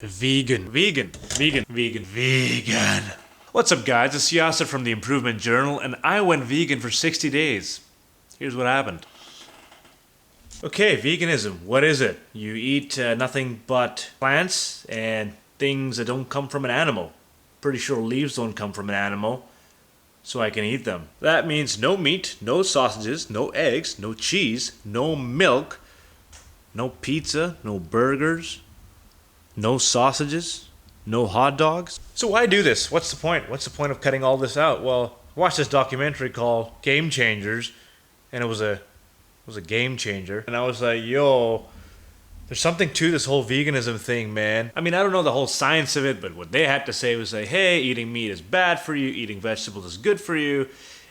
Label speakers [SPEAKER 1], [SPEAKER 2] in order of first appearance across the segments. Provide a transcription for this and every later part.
[SPEAKER 1] Vegan. What's up, guys? It's Yasser from the Improvement Journal, and I went vegan for 60 days. Here's what happened. Okay, veganism. What is it? You eat nothing but plants and things that don't come from an animal. Pretty sure leaves don't come from an animal, so I can eat them. That means no meat, no sausages, no eggs, no cheese, no milk, no pizza, no burgers, no sausages, no hot dogs. So why do this? What's the point? What's the point of cutting all this out? Well, I watched this documentary called Game Changers, and it was a game changer. And I was like, yo, there's something to this whole veganism thing, man. I mean, I don't know the whole science of it, but what they had to say was like, hey, eating meat is bad for you, eating vegetables is good for you.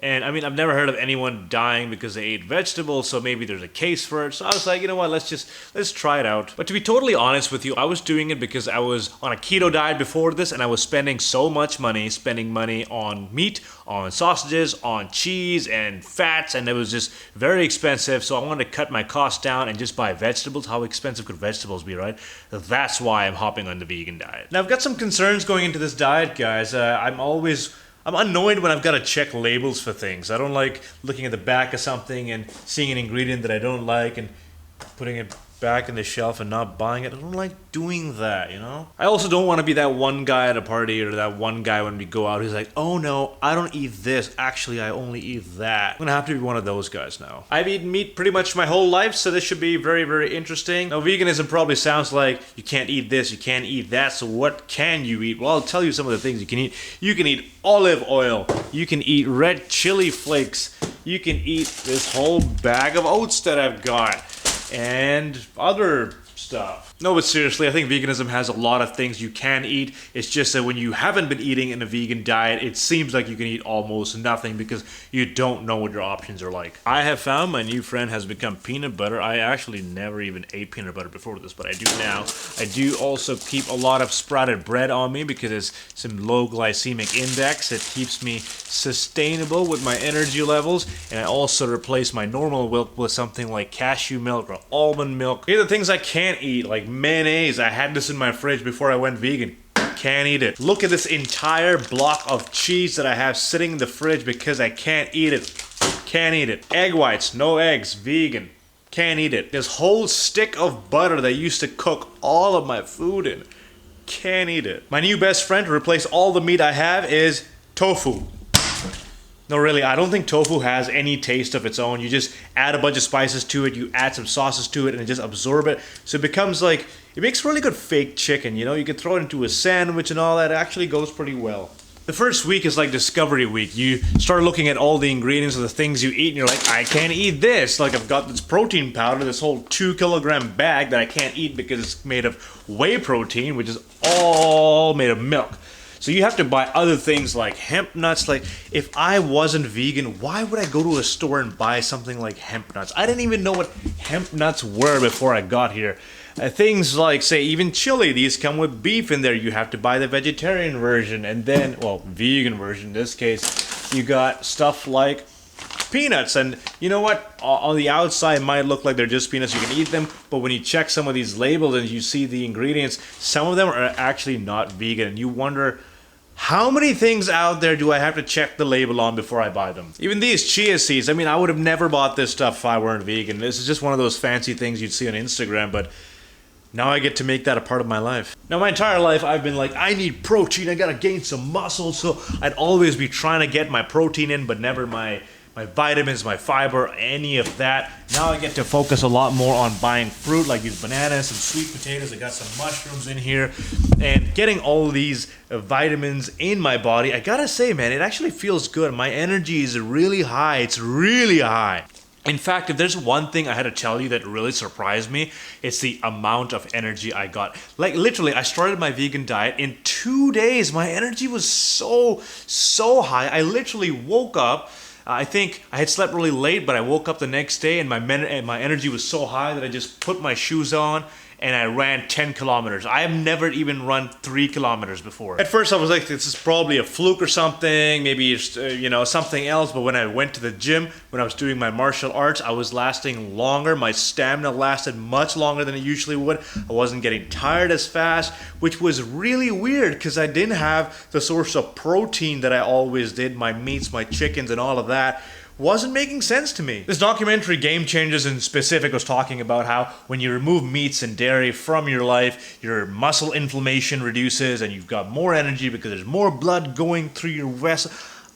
[SPEAKER 1] And I mean, I've never heard of anyone dying because they ate vegetables, so maybe there's a case for it. So I was like, you know what, let's try it out. But to be totally honest with you, I was doing it because I was on a keto diet before this, and I was spending so much money, spending money on meat, on sausages, on cheese, and fats, and it was just very expensive. So I wanted to cut my costs down and just buy vegetables. How expensive could vegetables be, right? That's why I'm hopping on the vegan diet. Now, I've got some concerns going into this diet, guys. I'm annoyed when I've got to check labels for things. I don't like looking at the back of something and seeing an ingredient that I don't like and putting it back in the shelf and not buying it. I don't like doing that, you know? I also don't want to be that one guy at a party or that one guy when we go out who's like, oh no, I don't eat this. Actually, I only eat that. I'm gonna have to be one of those guys now. I've eaten meat pretty much my whole life, so this should be very, very interesting. Now, veganism probably sounds like you can't eat this, you can't eat that, so what can you eat? Well, I'll tell you some of the things you can eat. You can eat olive oil. You can eat red chili flakes. You can eat this whole bag of oats that I've got. And other stuff. No, but seriously, I think veganism has a lot of things you can eat. It's just that when you haven't been eating in a vegan diet, it seems like you can eat almost nothing because you don't know what your options are like. I have found my new friend has become peanut butter. I actually never even ate peanut butter before this, but I do now. I do also keep a lot of sprouted bread on me because it's some low glycemic index. It keeps me sustainable with my energy levels, and I also replace my normal milk with something like cashew milk or almond milk. Here are the things I can't eat, like mayonnaise. I had this in my fridge before I went vegan. Can't eat it. Look at this entire block of cheese that I have sitting in the fridge because I can't eat it. Can't eat it. Egg whites, no eggs, vegan. Can't eat it. This whole stick of butter that I used to cook all of my food in. Can't eat it. My new best friend to replace all the meat I have is tofu. No, really, I don't think tofu has any taste of its own. You just add a bunch of spices to it, you add some sauces to it, and it just absorb it. So it becomes like, it makes really good fake chicken, you know? You can throw it into a sandwich and all that. It actually goes pretty well. The first week is like discovery week. You start looking at all the ingredients of the things you eat, and you're like, I can't eat this. Like, I've got this protein powder, this whole 2-kilogram bag that I can't eat because it's made of whey protein, which is all made of milk. So you have to buy other things like hemp nuts. Like, if I wasn't vegan, why would I go to a store and buy something like hemp nuts? I didn't even know what hemp nuts were before I got here. Things like, say, even chili, these come with beef in there. You have to buy the vegetarian version, and then, well, vegan version in this case. You got stuff like peanuts, and you know what? On the outside it might look like they're just peanuts, you can eat them, but when you check some of these labels and you see the ingredients, some of them are actually not vegan, and you wonder, how many things out there do I have to check the label on before I buy them? Even these chia seeds, I mean, I would have never bought this stuff if I weren't vegan. This is just one of those fancy things you'd see on Instagram, but now I get to make that a part of my life. Now, my entire life, I've been like, I need protein, I gotta gain some muscle, so I'd always be trying to get my protein in, but never my vitamins, my fiber, any of that. Now I get to focus a lot more on buying fruit, like these bananas, some sweet potatoes, I got some mushrooms in here, and getting all these vitamins in my body. I gotta say, man, it actually feels good. My energy is really high. It's really high. In fact, if there's one thing I had to tell you that really surprised me, it's the amount of energy I got. Like, literally, I started my vegan diet. In 2 days, my energy was so high. I literally woke up. I think I had slept really late, but I woke up the next day and my energy was so high that I just put my shoes on and I ran 10 kilometers. I have never even run 3 kilometers before. At first I was like, this is probably a fluke or something, maybe it's, something else. But when I went to the gym, when I was doing my martial arts, I was lasting longer. My stamina lasted much longer than it usually would. I wasn't getting tired as fast, which was really weird because I didn't have the source of protein that I always did. My meats, my chickens, and all of that wasn't making sense to me. This documentary, Game Changers in specific, was talking about how when you remove meats and dairy from your life, your muscle inflammation reduces and you've got more energy because there's more blood going through your vessel.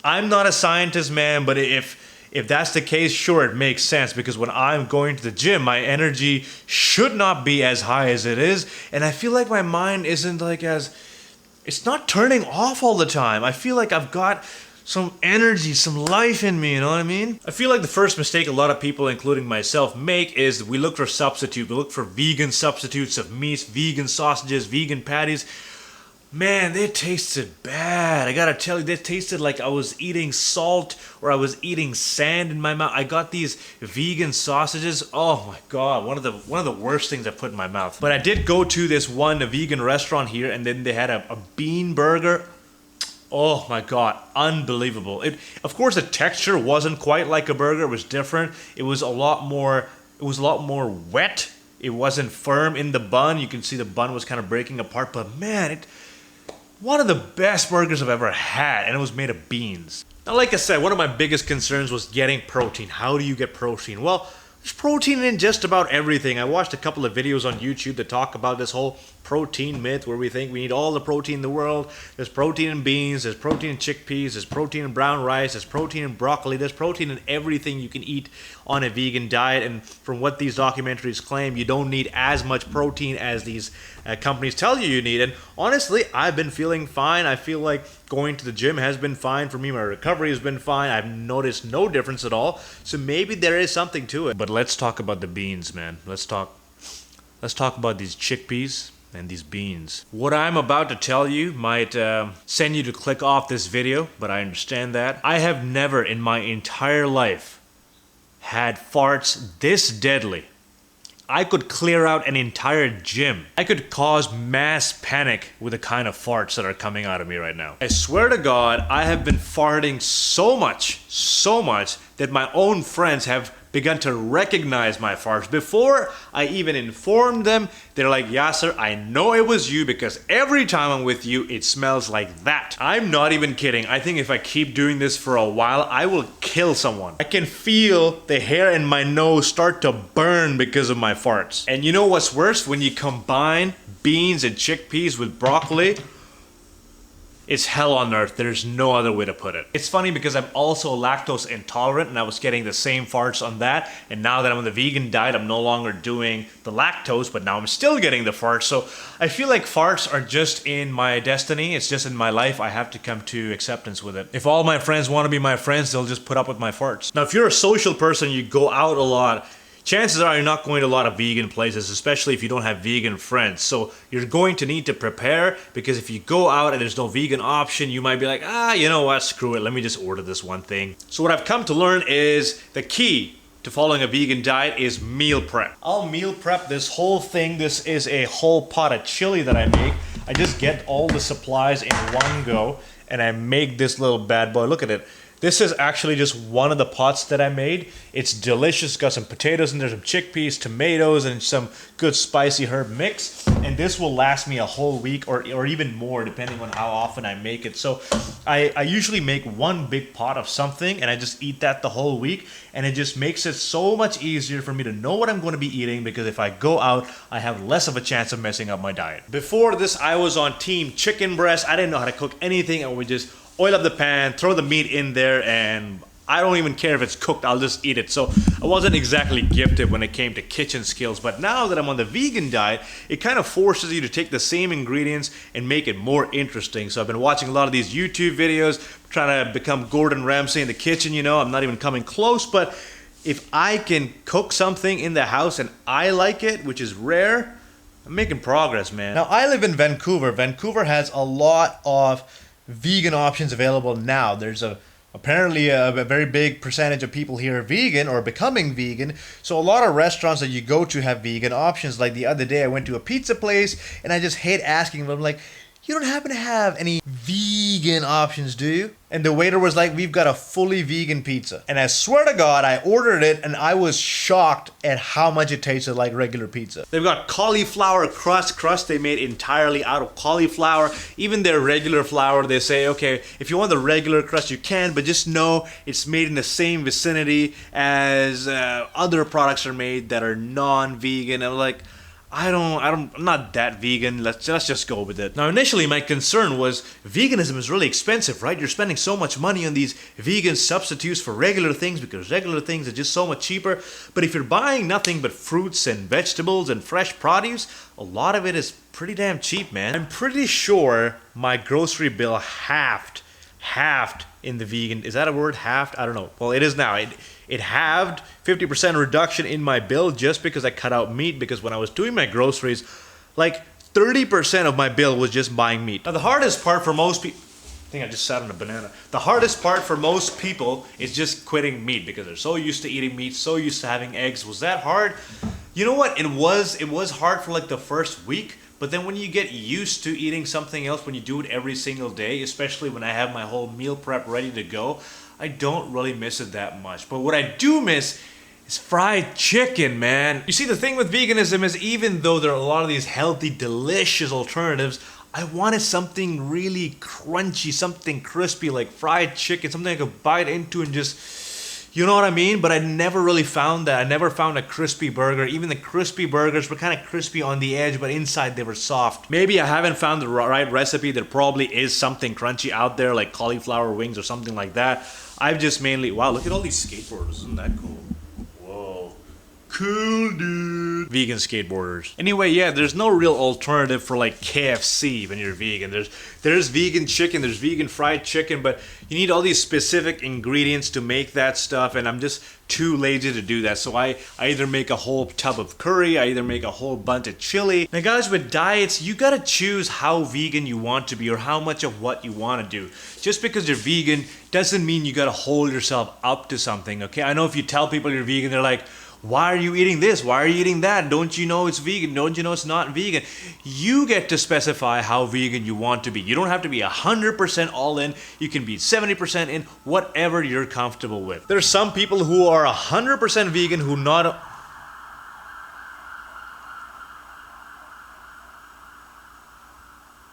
[SPEAKER 1] I'm not a scientist, man, but if that's the case, sure, it makes sense, because when I'm going to the gym, my energy should not be as high as it is, and I feel like my mind isn't like it's not turning off all the time. I feel like I've got some energy, some life in me, you know what I mean? I feel like the first mistake a lot of people, including myself, make is we look for substitute. We look for vegan substitutes of meats, vegan sausages, vegan patties. Man, they tasted bad. I gotta tell you, they tasted like I was eating salt or I was eating sand in my mouth. I got these vegan sausages. Oh my god, one of the worst things I put in my mouth. But I did go to this one vegan restaurant here, and then they had a bean burger. Oh my god, unbelievable. Of course, the texture wasn't quite like a burger. It was different. It was a lot more wet. It wasn't firm in the bun. You can see the bun was kind of breaking apart. But man, one of the best burgers I've ever had, and it was made of beans. Now, like I said, one of my biggest concerns was getting protein. How do you get protein? Well, there's protein in just about everything. I watched a couple of videos on YouTube that talk about this whole protein myth where we think we need all the protein in the world. There's protein in beans, there's protein in chickpeas, there's protein in brown rice, there's protein in broccoli, there's protein in everything you can eat on a vegan diet. And from what these documentaries claim, you don't need as much protein as these companies tell you need. And honestly, I've been feeling fine. I feel like going to the gym has been fine for me. My recovery has been fine. I've noticed no difference at all. So maybe there is something to it. But let's talk about the beans, man. Let's talk about these chickpeas and these beans. What I'm about to tell you might send you to click off this video, but I understand that. I have never in my entire life had farts this deadly. I could clear out an entire gym. I could cause mass panic with the kind of farts that are coming out of me right now. I swear to God, I have been farting so much that my own friends have begun to recognize my farts. Before I even informed them, they're like, Yasser, I know it was you because every time I'm with you, it smells like that. I'm not even kidding. I think if I keep doing this for a while, I will kill someone. I can feel the hair in my nose start to burn because of my farts. And you know what's worse? When you combine beans and chickpeas with broccoli, it's hell on earth. There's no other way to put it. It's funny because I'm also lactose intolerant, and I was getting the same farts on that. And now that I'm on the vegan diet, I'm no longer doing the lactose, but now I'm still getting the farts. So I feel like farts are just in my destiny. It's just in my life. I have to come to acceptance with it. If all my friends want to be my friends, they'll just put up with my farts. Now, if you're a social person, you go out a lot, chances are you're not going to a lot of vegan places, especially if you don't have vegan friends. So you're going to need to prepare, because if you go out and there's no vegan option, you might be like, you know what, screw it, let me just order this one thing. So what I've come to learn is the key to following a vegan diet is meal prep. I'll meal prep this whole thing. This is a whole pot of chili that I make. I just get all the supplies in one go and I make this little bad boy. Look at it. This is actually just one of the pots that I made. It's delicious. Got some potatoes in there, some chickpeas, tomatoes, and some good spicy herb mix. And this will last me a whole week or even more, depending on how often I make it. So I usually make one big pot of something and I just eat that the whole week. And it just makes it so much easier for me to know what I'm going to be eating, because if I go out, I have less of a chance of messing up my diet. Before this, I was on team chicken breast. I didn't know how to cook anything. I would just oil up the pan, throw the meat in there, and I don't even care if it's cooked, I'll just eat it. So I wasn't exactly gifted when it came to kitchen skills, but now that I'm on the vegan diet, it kind of forces you to take the same ingredients and make it more interesting. So I've been watching a lot of these YouTube videos, trying to become Gordon Ramsay in the kitchen, you know. I'm not even coming close, but if I can cook something in the house and I like it, which is rare, I'm making progress, man. Now, I live in Vancouver. Vancouver has a lot of vegan options available now. There's a
[SPEAKER 2] Apparently, a very big percentage of people here are vegan or becoming vegan. So a lot of restaurants that you go to have vegan options. Like the other day, I went to a pizza place, and I just hate asking them, like, "You don't happen to have any vegan options, do you?" And the waiter was like, "We've got a fully vegan pizza." And I swear to God, I ordered it, and I was shocked at how much it tasted like regular pizza. They've got cauliflower crust they made entirely out of cauliflower. Even their regular flour, they say, okay, if you want the regular crust, you can, but just know it's made in the same vicinity as other products are made that are non-vegan. I'm like, I'm not that vegan. Let's just go with it. Now, initially, my concern was veganism is really expensive, right? You're spending so much money on these vegan substitutes for regular things because regular things are just so much cheaper. But if you're buying nothing but fruits and vegetables and fresh produce, a lot of it is pretty damn cheap, man. I'm pretty sure my grocery bill halved in the vegan. Is that a word? Halved? I don't know. Well, it is now. It halved, 50% reduction in my bill just because I cut out meat, because when I was doing my groceries, like 30% of my bill was just buying meat. Now the hardest part for most people, I think I just sat on a banana. The hardest part for most people is just quitting meat because they're so used to eating meat, so used to having eggs. Was that hard? You know what? It was hard for like the first week. But then when you get used to eating something else, when you do it every single day, especially when I have my whole meal prep ready to go, I don't really miss it that much. But what I do miss is fried chicken, man. You see, the thing with veganism is even though there are a lot of these healthy, delicious alternatives, I wanted something really crunchy, something crispy like fried chicken, something I could bite into and just... You know what I mean? But I never really found that. I never found a crispy burger. Even the crispy burgers were kind of crispy on the edge, but inside they were soft. Maybe I haven't found the right recipe. There probably is something crunchy out there, like cauliflower wings or something like that. I've just mainly... Wow, look at all these skateboarders. Isn't that cool? Whoa. Cool, dude. Vegan skateboarders. Anyway, yeah, there's no real alternative for like KFC when you're vegan. There's vegan chicken, there's vegan fried chicken, but you need all these specific ingredients to make that stuff, and I'm just too lazy to do that. So I either make a whole tub of curry, I either make a whole bunch of chili. Now guys, with diets, you gotta choose how vegan you want to be or how much of what you want to do. Just because you're vegan doesn't mean you gotta hold yourself up to something, okay? I know if you tell people you're vegan, they're like, why are you eating this? Why are you eating that? Don't you know it's vegan? Don't you know it's not vegan? You get to specify how vegan you want to be. You don't have to be 100% all in. You can be 70% in, whatever you're comfortable with. There's some people who are 100% vegan who not...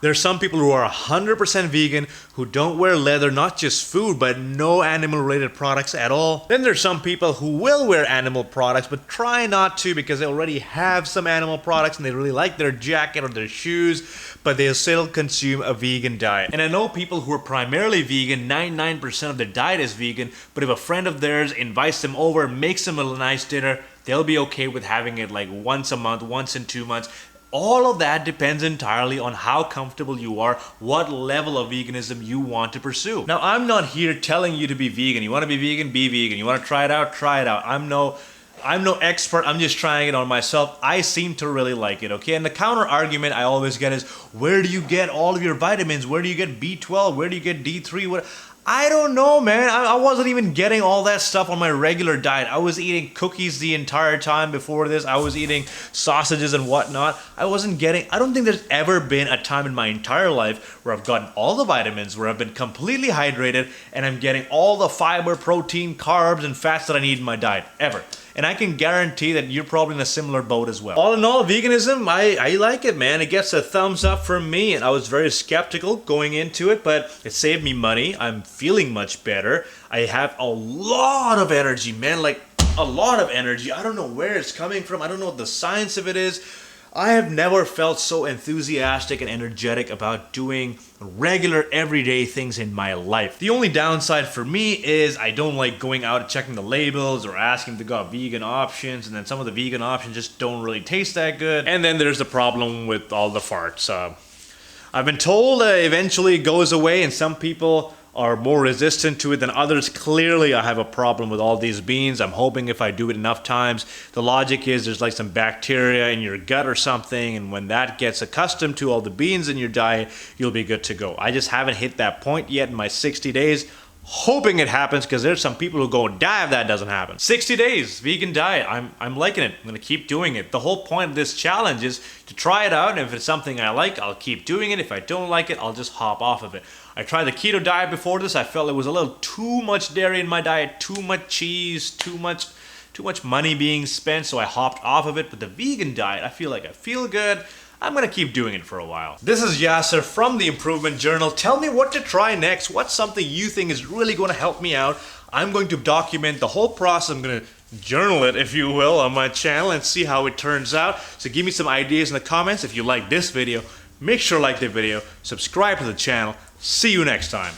[SPEAKER 2] There's some people who are 100% vegan who don't wear leather, not just food, but no animal-related products at all. Then there's some people who will wear animal products, but try not to because they already have some animal products and they really like their jacket or their shoes, but they'll still consume a vegan diet. And I know people who are primarily vegan, 99% of their diet is vegan, but if a friend of theirs invites them over, makes them a nice dinner, they'll be okay with having it like once a month, once in 2 months. All of that depends entirely on how comfortable you are, what level of veganism you want to pursue. Now, I'm not here telling you to be vegan. You want to be vegan, be vegan. You want to try it out, try it out. I'm no expert. I'm just trying it on myself. I seem to really like it, okay? And the counter argument I always get is, where do you get all of your vitamins? Where do you get B12? Where do you get D3? What? I don't know, man. I wasn't even getting all that stuff on my regular diet. I was eating cookies the entire time before this. I was eating sausages and whatnot. I don't think there's ever been a time in my entire life where I've gotten all the vitamins, where I've been completely hydrated, and I'm getting all the fiber, protein, carbs, and fats that I need in my diet, ever. And I can guarantee that you're probably in a similar boat as well. All in all, veganism, I like it, man. It gets a thumbs up from me, and I was very skeptical going into it, but it saved me money. I'm feeling much better. I have a lot of energy, man, like a lot of energy. I don't know where it's coming from. I don't know what the science of it is. I have never felt so enthusiastic and energetic about doing regular everyday things in my life. The only downside for me is I don't like going out and checking the labels or asking if they got vegan options, and then some of the vegan options just don't really taste that good. And then there's the problem with all the farts. I've been told eventually it goes away, and some people are more resistant to it than others. Clearly, I have a problem with all these beans. I'm hoping if I do it enough times, the logic is there's like some bacteria in your gut or something, and when that gets accustomed to all the beans in your diet, you'll be good to go. I just haven't hit that point yet in my 60 days.
[SPEAKER 1] hoping it happens because there's some people who go and die if that doesn't happen. 60 days, vegan diet. I'm liking it. I'm gonna keep doing it. The whole point of this challenge is to try it out, and if it's something I like, I'll keep doing it. If I don't like it, I'll just hop off of it. I tried the keto diet before this. I felt it was a little too much dairy in my diet, too much cheese, too much money being spent, so I hopped off of it. But the vegan diet, I feel like I feel good. I'm gonna keep doing it for a while. This is Yasser from the Improvement Journal. Tell me what to try next. What's something you think is really gonna help me out? I'm going to document the whole process. I'm gonna journal it, if you will, on my channel and see how it turns out. So give me some ideas in the comments. If you like this video, make sure to like the video, subscribe to the channel. See you next time.